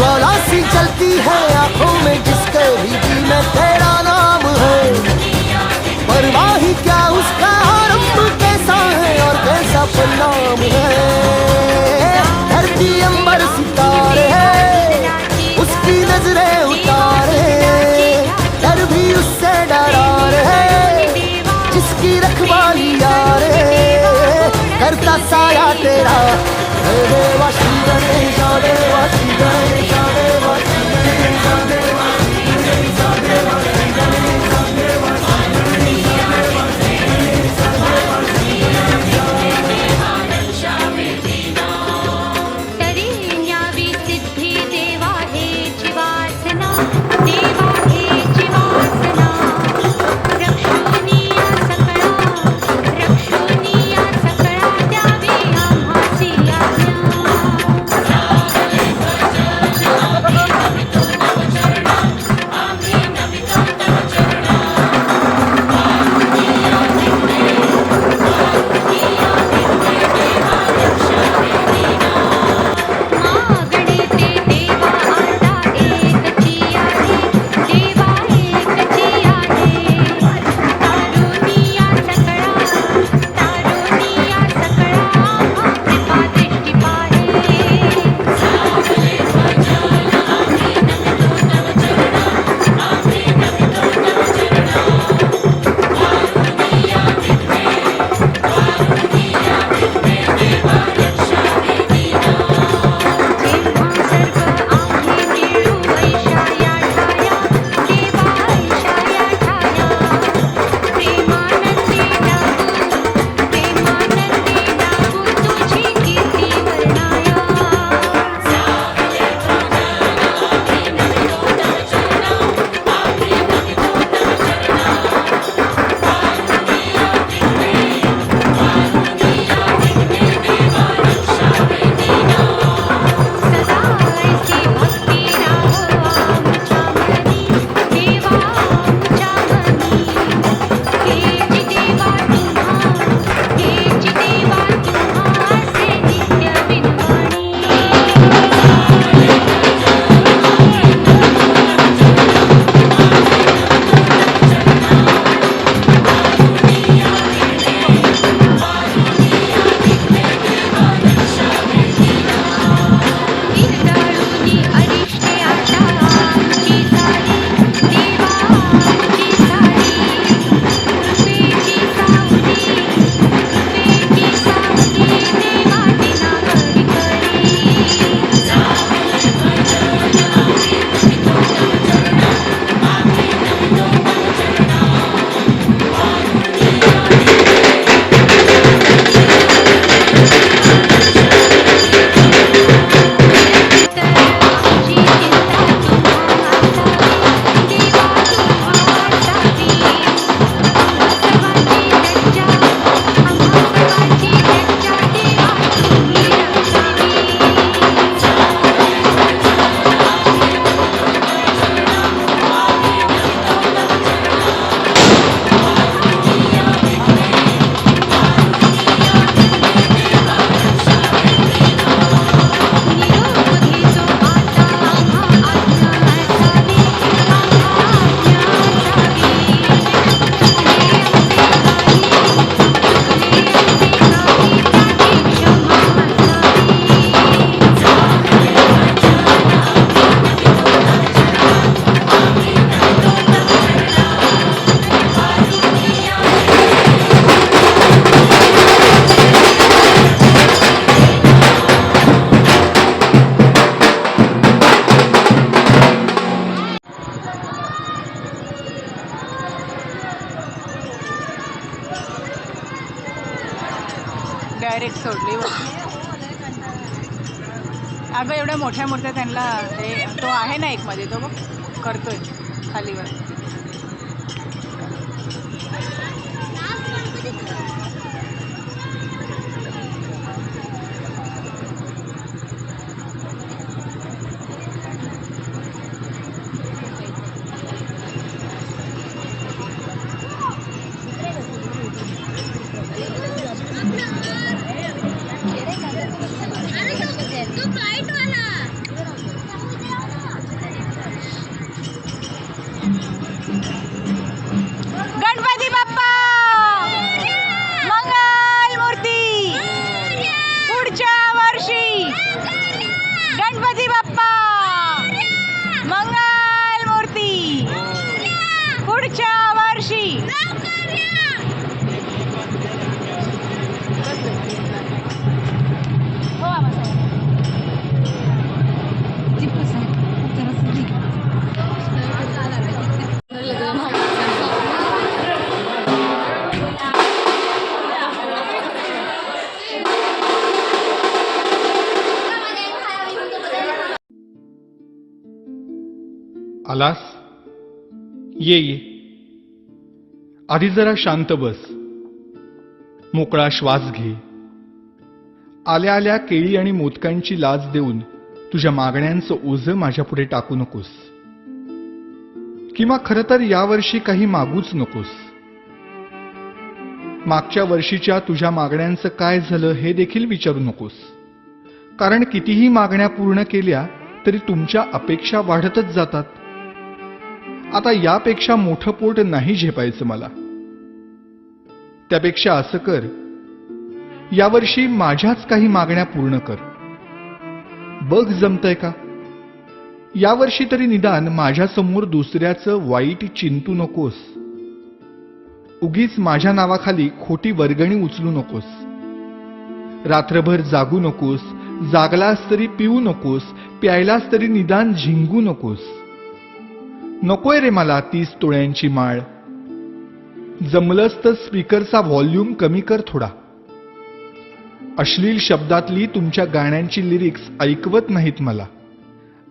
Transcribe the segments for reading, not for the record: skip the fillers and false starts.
ज्वाला C जलती है आंखों में जिसके भी दिल में तेरा नाम है। परवाह ही क्या उसका आरंभ कैसा है और कैसा परिणाम है। धरती अंबर सितारे उसकी नजरें उतारे, डर भी उससे डरा रहे जिसकी रखवाली यारे। करता साया तेरा जय देवा श्री गणेश देवा श्री गणेश देवा श्री गणेश देवा श्री गणेश देवा श्री गणेश देवा डायरेक्ट सोडली. अगं एवढ्या मोठ्या मूर्त्या त्यांना ते तो आहे ना एक मध्ये तो बघ करतोय खालीवर. आलास? ये ये. आधी जरा शांत बस. मोकळा श्वास घे. आल्या आल्या केळी आणि मोदकांची लाच देऊन तुझ्या मागण्यांचं ओझं माझ्यापुढे टाकू नकोस. किंवा खरं तर यावर्षी काही मागूच नकोस. मागच्या वर्षीच्या तुझ्या मागण्यांचं काय झालं हे देखील विचारू नकोस. कारण कितीही मागण्या पूर्ण केल्या तरी तुमच्या अपेक्षा वाढतच जातात. आता यापेक्षा मोठं पोट नाही झेपायचं मला. त्यापेक्षा असं कर, यावर्षी माझ्याच काही मागण्या पूर्ण कर. बघ जमतंय का? यावर्षी तरी निदान माझ्यासमोर दुसऱ्याचं वाईट चिंतू नकोस. उगीच माझ्या नावाखाली खोटी वर्गणी उचलू नकोस. रात्रभर जागू नकोस. जागलास तरी पिऊ नकोस. प्यायलास तरी निदान झिंगू नकोस. नकोय रे मला 30 तोळ्यांची माळ. जमलंच तर स्पीकरचा व्हॉल्यूम कमी कर थोडा. अश्लील शब्दातली तुमच्या गाण्यांची लिरिक्स ऐकवत नाहीत मला.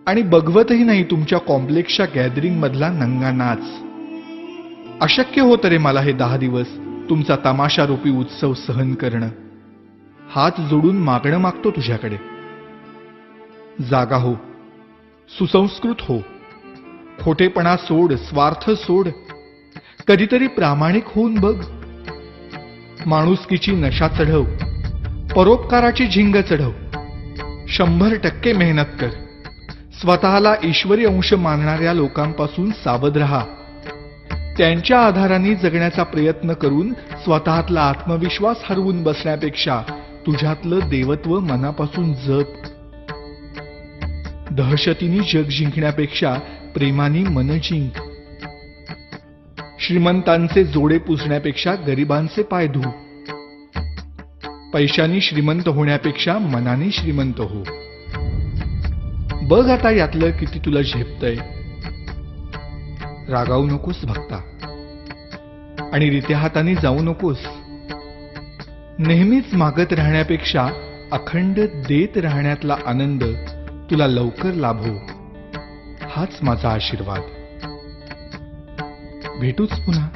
आणि बघवतही नाही तुमच्या कॉम्प्लेक्सच्या गॅदरिंग मधला नंगा नाच. अशक्य होतं रे मला हे 10 दिवस तुमचा तमाशारूपी उत्सव सहन करणं. हात जोडून मागणं मागतो तुझ्याकडे. जागा हो. सुसंस्कृत हो. खोटेपणा सोड. स्वार्थ सोड. कधीतरी प्रामाणिक होऊन बघ. माणुसकीची नशा चढव. परोपकाराची झिंग चढव. 100% मेहनत कर. स्वतःला ईश्वरी अंश मानणाऱ्या लोकांपासून सावध राहा. त्यांच्या आधाराने जगण्याचा प्रयत्न करून स्वतःतला आत्मविश्वास हरवून बसण्यापेक्षा तुझ्यातलं देवत्व मनापासून जप. दहशतीने जग जिंकण्यापेक्षा प्रेमाने मन जिंक. श्रीमंतांचे जोडे पुसण्यापेक्षा गरिबांचे पाय धु. पैशाने श्रीमंत होण्यापेक्षा मनाने श्रीमंत हो. बघ आता यातलं किती तुला झेपतंय. रागावू नकोस भक्ता. आणि रित्या हाताने जाऊ नकोस. नेहमीच मागत राहण्यापेक्षा अखंड देत राहण्यातला आनंद तुला लवकर लाभो. हाच माझा आशीर्वाद. भेटूच पुन्हा.